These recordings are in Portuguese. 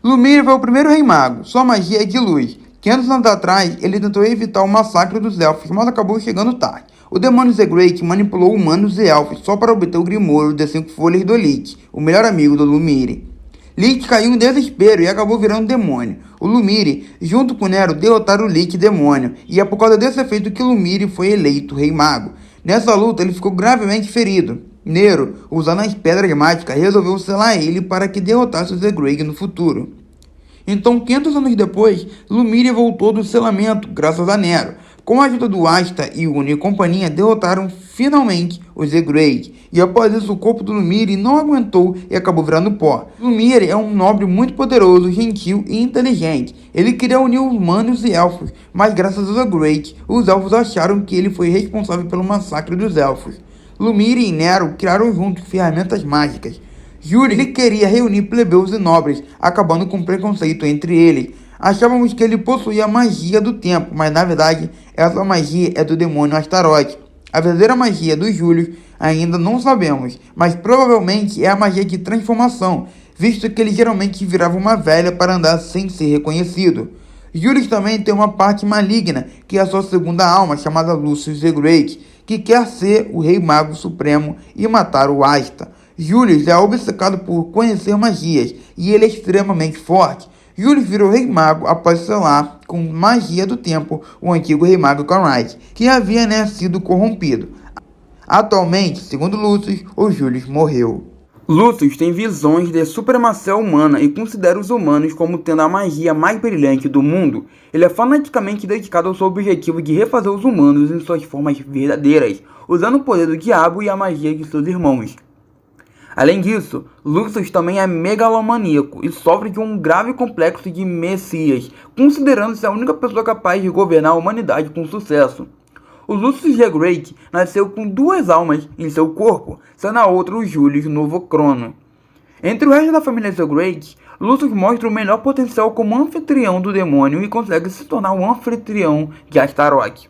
Lumire foi o primeiro rei mago, sua magia é de luz. 500 anos atrás, ele tentou evitar o massacre dos elfos, mas acabou chegando tarde. O demônio Zegrate manipulou humanos e elfos só para obter o Grimório das 5 folhas do Lich, o melhor amigo do Lumire. Lich caiu em desespero e acabou virando demônio. O Lumire, junto com Nero, derrotaram o Lich demônio, e é por causa desse efeito que Lumire foi eleito rei mago. Nessa luta, ele ficou gravemente ferido. Nero, usando as pedras mágicas, resolveu selar ele para que derrotasse o Zegrate no futuro. Então, 500 anos depois, Lumire voltou do selamento, graças a Nero. Com a ajuda do Asta, Yuna e companhia, derrotaram finalmente os Zegrate. E após isso, o corpo do Lumire não aguentou e acabou virando pó. Lumire é um nobre muito poderoso, gentil e inteligente. Ele queria unir os humanos e elfos, mas graças aos Zegrate, os elfos acharam que ele foi responsável pelo massacre dos elfos. Lumire e Nero criaram juntos ferramentas mágicas. Júlio queria reunir plebeus e nobres, acabando com preconceito entre eles. Achávamos que ele possuía a magia do tempo, mas na verdade essa magia é do demônio Astaroth. A verdadeira magia dos Júlios ainda não sabemos, mas provavelmente é a magia de transformação, visto que ele geralmente virava uma velha para andar sem ser reconhecido. Julius também tem uma parte maligna, que é a sua segunda alma, chamada Lucius Zegrate, que quer ser o Rei Mago Supremo e matar o Asta. Julius é obcecado por conhecer magias, e ele é extremamente forte. Julius virou Rei Mago após selar com magia do tempo o antigo Rei Mago Conrad, que havia sido corrompido. Atualmente, segundo Lucius, o Julius morreu. Lucius tem visões de supremacia humana e considera os humanos como tendo a magia mais brilhante do mundo. Ele é fanaticamente dedicado ao seu objetivo de refazer os humanos em suas formas verdadeiras, usando o poder do diabo e a magia de seus irmãos. Além disso, Lucius também é megalomaníaco e sofre de um grave complexo de Messias, considerando-se a única pessoa capaz de governar a humanidade com sucesso. O Lucius Zegrate nasceu com 2 almas em seu corpo, sendo a outra o Julius Novocrono. Entre o resto da família Zegrate, Lucius mostra o melhor potencial como anfitrião do demônio e consegue se tornar um anfitrião de Astaroth.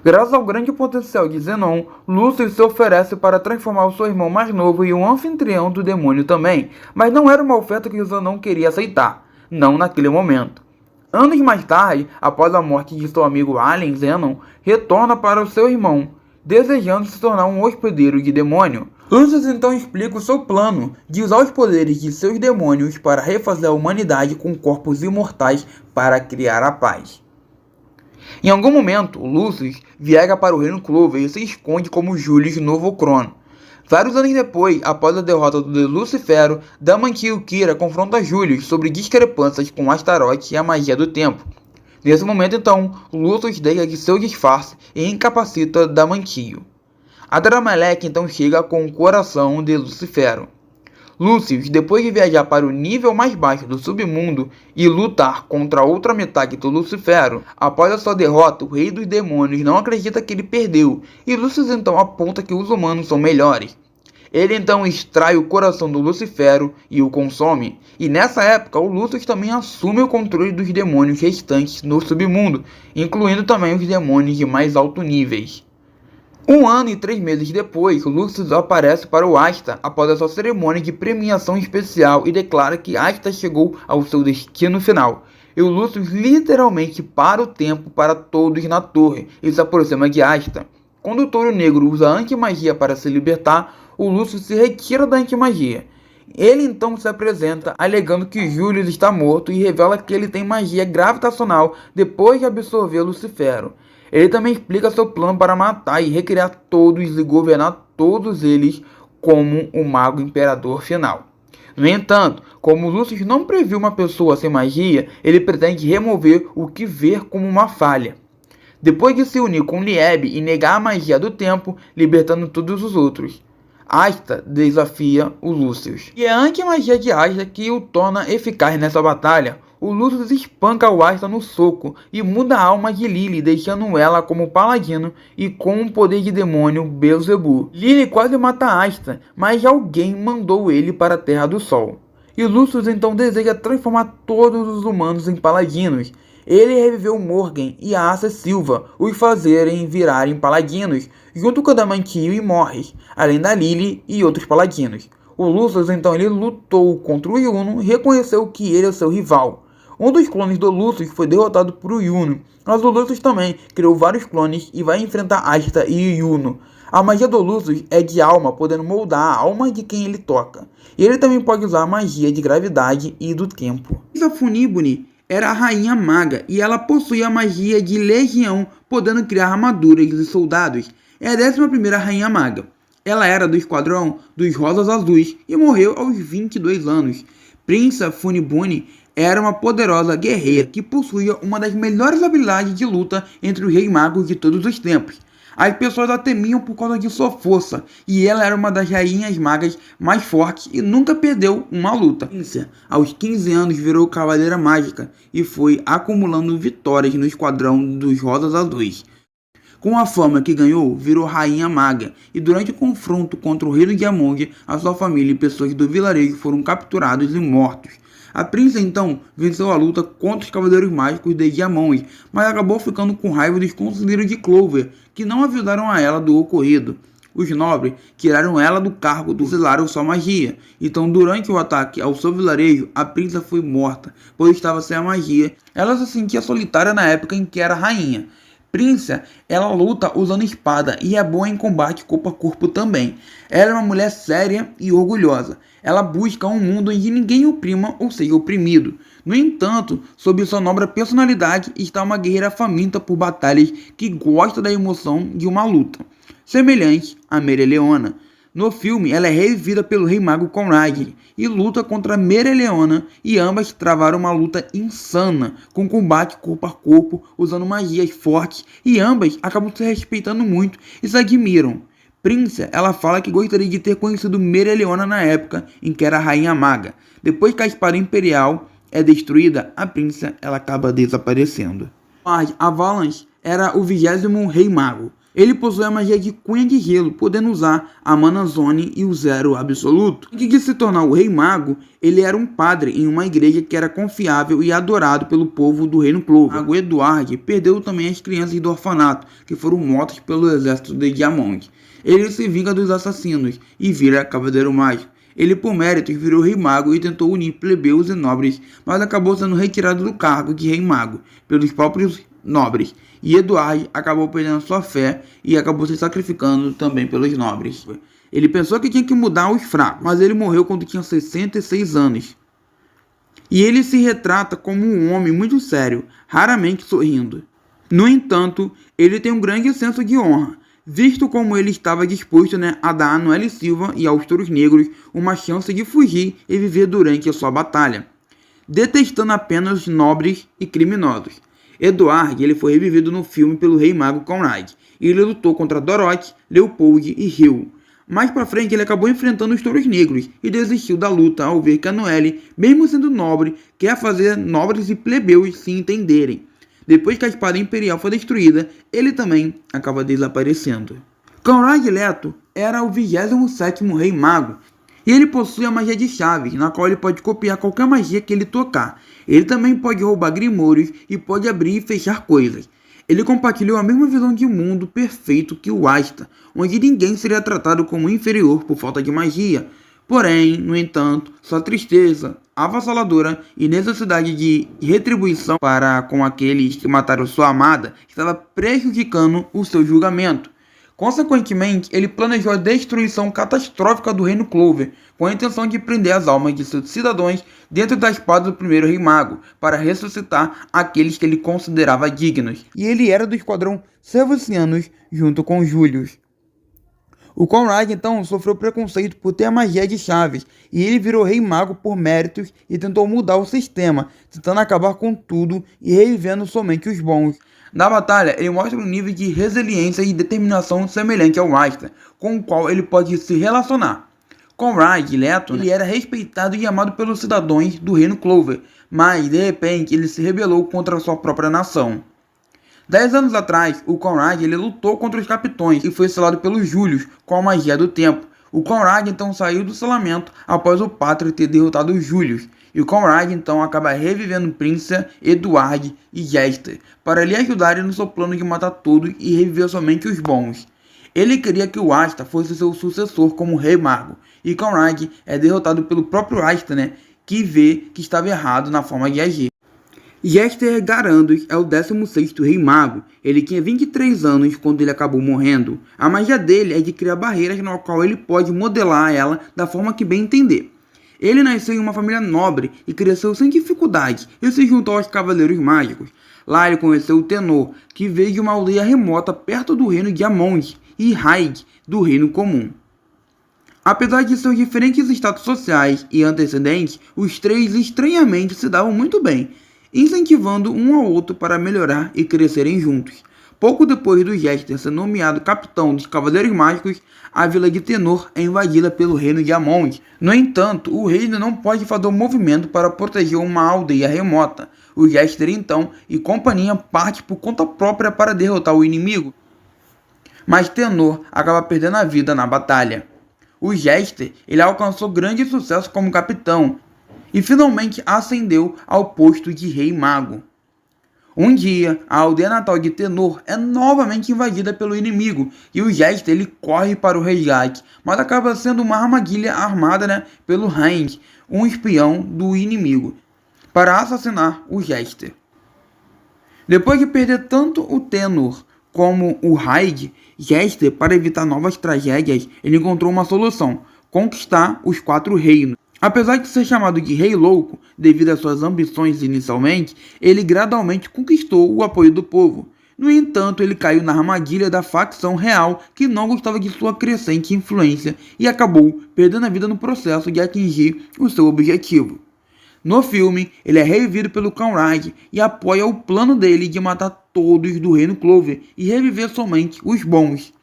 Graças ao grande potencial de Zenon, Lucius se oferece para transformar o seu irmão mais novo em um anfitrião do demônio também, mas não era uma oferta que Zenon queria aceitar, não naquele momento. Anos mais tarde, após a morte de seu amigo Alien, Zenon retorna para o seu irmão, desejando se tornar um hospedeiro de demônio. Lucius então explica o seu plano de usar os poderes de seus demônios para refazer a humanidade com corpos imortais para criar a paz. Em algum momento, Lucius viaja para o Reino Clover e se esconde como Julius Novocrono. Vários anos depois, após a derrota do Lucifero, Damanki e Kira confrontam Julius sobre discrepâncias com Astaroth e a magia do tempo. Nesse momento, então, Lucius deixa de seu disfarce e incapacita Damanki. Adramelech então chega com o coração de Lucifero. Lucius, depois de viajar para o nível mais baixo do submundo e lutar contra a outra metade do Lucifero, após a sua derrota, o rei dos demônios não acredita que ele perdeu, e Lucius então aponta que os humanos são melhores. Ele então extrai o coração do Lucifero e o consome, e nessa época o Lucius também assume o controle dos demônios restantes no submundo, incluindo também os demônios de mais alto níveis. 1 ano e 3 meses depois, Lucius aparece para o Asta após a sua cerimônia de premiação especial e declara que Asta chegou ao seu destino final. E o Lucius literalmente para o tempo para todos na torre e se aproxima de Asta. Quando o Touro Negro usa a antimagia para se libertar, o Lucius se retira da antimagia. Ele então se apresenta alegando que Julius está morto e revela que ele tem magia gravitacional depois de absorver Lucifero. Ele também explica seu plano para matar e recriar todos e governar todos eles como o Mago Imperador final. No entanto, como Lucius não previu uma pessoa sem magia, ele pretende remover o que vê como uma falha. Depois de se unir com Lieb e negar a magia do tempo, libertando todos os outros, Asta desafia o Lucius. E é a anti-magia de Asta que o torna eficaz nessa batalha. O Lucius espanca o Asta no soco e muda a alma de Lily, deixando ela como paladino e com o poder de demônio Beelzebub. Lily quase mata Asta, mas alguém mandou ele para a Terra do Sol. E Lucius então deseja transformar todos os humanos em paladinos. Ele reviveu Morgan e a Asa Silva, os fazerem virarem paladinos, junto com Adamantium e Morris, além da Lily e outros paladinos. O Lucius então ele lutou contra o Yuno e reconheceu que ele é seu rival. Um dos clones do Lucius foi derrotado por Yuno, mas o Lucius também criou vários clones e vai enfrentar Asta e Yuno. A magia do Lucius é de alma, podendo moldar a alma de quem ele toca. E ele também pode usar a magia de gravidade e do tempo. Essa Funibune era a rainha maga e ela possuía a magia de legião, podendo criar armaduras e soldados. É a 11ª rainha maga. Ela era do esquadrão dos Rosas Azuis e morreu aos 22 anos. Prinça Funibune era uma poderosa guerreira que possuía uma das melhores habilidades de luta entre os reis magos de todos os tempos. As pessoas a temiam por causa de sua força, e ela era uma das rainhas magas mais fortes e nunca perdeu uma luta. Prinça, aos 15 anos, virou cavaleira mágica e foi acumulando vitórias no esquadrão dos Rosas Azuis. Com a fama que ganhou, virou rainha maga, e durante o confronto contra o reino de Among, a sua família e pessoas do vilarejo foram capturados e mortos. A Prinça então venceu a luta contra os Cavaleiros Mágicos de Diamond, mas acabou ficando com raiva dos Conselheiros de Clover, que não avisaram a ela do ocorrido. Os nobres tiraram ela do cargo do selaram sua magia. Então, durante o ataque ao seu vilarejo, a Prinça foi morta, pois estava sem a magia. Ela se sentia solitária na época em que era rainha. Prinça, ela luta usando espada e é boa em combate corpo a corpo também. Ela é uma mulher séria e orgulhosa. Ela busca um mundo onde ninguém oprima ou seja oprimido. No entanto, sob sua nobre personalidade está uma guerreira faminta por batalhas que gosta da emoção de uma luta, semelhante a Mereoleona. No filme, ela é revivida pelo Rei Mago Conrad e luta contra Mereoleona, e ambas travaram uma luta insana, com combate corpo a corpo, usando magias fortes, e ambas acabam se respeitando muito e se admiram. Prinça, ela fala que gostaria de ter conhecido Mereoleona na época em que era Rainha Maga. Depois que a espada imperial é destruída, a Prinça ela acaba desaparecendo. Avalanche era o 20º Rei Mago. Ele possui a magia de cunha de gelo, podendo usar a Mana Zone e o Zero Absoluto. Antes de se tornar o Rei Mago, ele era um padre em uma igreja que era confiável e adorado pelo povo do Reino Clover. O Mago Edward perdeu também as crianças do orfanato, que foram mortas pelo exército de Diamond. Ele se vinga dos assassinos e vira Cavaleiro Mágico. Ele, por méritos, virou Rei Mago e tentou unir plebeus e nobres, mas acabou sendo retirado do cargo de Rei Mago pelos próprios nobres. E Edward acabou perdendo sua fé e acabou se sacrificando também pelos nobres. Ele pensou que tinha que mudar os fracos, mas ele morreu quando tinha 66 anos. E ele se retrata como um homem muito sério, raramente sorrindo. No entanto, ele tem um grande senso de honra, visto como ele estava disposto a dar a Noelle Silva e aos Touros Negros uma chance de fugir e viver durante a sua batalha, detestando apenas nobres e criminosos. Edward ele foi revivido no filme pelo Rei Mago Conrad, e ele lutou contra Dorothy, Leopold e Hugh. Mais pra frente ele acabou enfrentando os Touros Negros e desistiu da luta ao ver que a Noelle, mesmo sendo nobre, quer fazer nobres e plebeus se entenderem. Depois que a espada imperial foi destruída, ele também acaba desaparecendo. Conrad Leto era o 27º Rei Mago, e ele possui a magia de chaves, na qual ele pode copiar qualquer magia que ele tocar. Ele também pode roubar grimórios e pode abrir e fechar coisas. Ele compartilhou a mesma visão de mundo perfeito que o Asta, onde ninguém seria tratado como inferior por falta de magia. Porém, no entanto, sua tristeza avassaladora e necessidade de retribuição para com aqueles que mataram sua amada estava prejudicando o seu julgamento. Consequentemente, ele planejou a destruição catastrófica do Reino Clover, com a intenção de prender as almas de seus cidadãos dentro da espada do primeiro Rei Mago, para ressuscitar aqueles que ele considerava dignos. E ele era do esquadrão Sevucianos, junto com Julius. O Conrad então sofreu preconceito por ter a magia de chaves, e ele virou Rei Mago por méritos e tentou mudar o sistema, tentando acabar com tudo e revivendo somente os bons. Na batalha, ele mostra um nível de resiliência e determinação semelhante ao Asta, com o qual ele pode se relacionar. Conrad Leto ele era respeitado e amado pelos cidadãos do Reino Clover, mas de repente ele se rebelou contra sua própria nação. 10 anos atrás, o Conrad ele lutou contra os capitões e foi selado pelos Julius com a magia do tempo. O Conrad então saiu do selamento após o Pátria ter derrotado os Julius. E o Conrad então acaba revivendo Prinça, Edward e Jester para lhe ajudarem no seu plano de matar todos e reviver somente os bons. Ele queria que o Asta fosse seu sucessor como Rei Mago, e Conrad é derrotado pelo próprio Asta, né, que vê que estava errado na forma de agir. Jester Garandos é o 16º Rei Mago. Ele tinha 23 anos quando ele acabou morrendo. A magia dele é de criar barreiras no qual ele pode modelar ela da forma que bem entender. Ele nasceu em uma família nobre e cresceu sem dificuldade e se juntou aos Cavaleiros Mágicos. Lá ele conheceu o Tenor, que veio de uma aldeia remota perto do reino de Amond, e Haig, do reino comum. Apesar de seus diferentes status sociais e antecedentes, os três estranhamente se davam muito bem, incentivando um ao outro para melhorar e crescerem juntos. Pouco depois do Jester ser nomeado capitão dos Cavaleiros Mágicos, a vila de Tenor é invadida pelo reino de Amond. No entanto, o reino não pode fazer um movimento para proteger uma aldeia remota. O Jester então e companhia parte por conta própria para derrotar o inimigo, mas Tenor acaba perdendo a vida na batalha. O Jester ele alcançou grande sucesso como capitão e finalmente ascendeu ao posto de Rei Mago. Um dia, a aldeia natal de Tenor é novamente invadida pelo inimigo e o Jester ele corre para o resgate, mas acaba sendo uma armadilha armada, pelo Haig, um espião do inimigo, para assassinar o Jester. Depois de perder tanto o Tenor como o Haig, Jester, para evitar novas tragédias, ele encontrou uma solução: conquistar os 4 reinos. Apesar de ser chamado de Rei Louco, devido às suas ambições inicialmente, ele gradualmente conquistou o apoio do povo. No entanto, ele caiu na armadilha da facção real que não gostava de sua crescente influência e acabou perdendo a vida no processo de atingir o seu objetivo. No filme, ele é revivido pelo Conrad e apoia o plano dele de matar todos do Reino Clover e reviver somente os bons.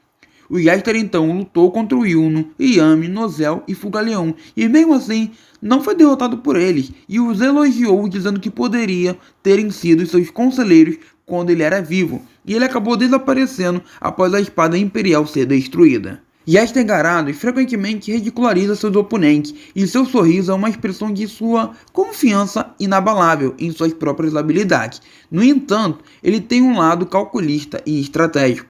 O Jester então lutou contra o Yuno, Yami, Nozel e Fugaleon, e mesmo assim não foi derrotado por eles, e os elogiou dizendo que poderia terem sido seus conselheiros quando ele era vivo, e ele acabou desaparecendo após a espada imperial ser destruída. Jester Garandos frequentemente ridiculariza seus oponentes, e seu sorriso é uma expressão de sua confiança inabalável em suas próprias habilidades. No entanto, ele tem um lado calculista e estratégico.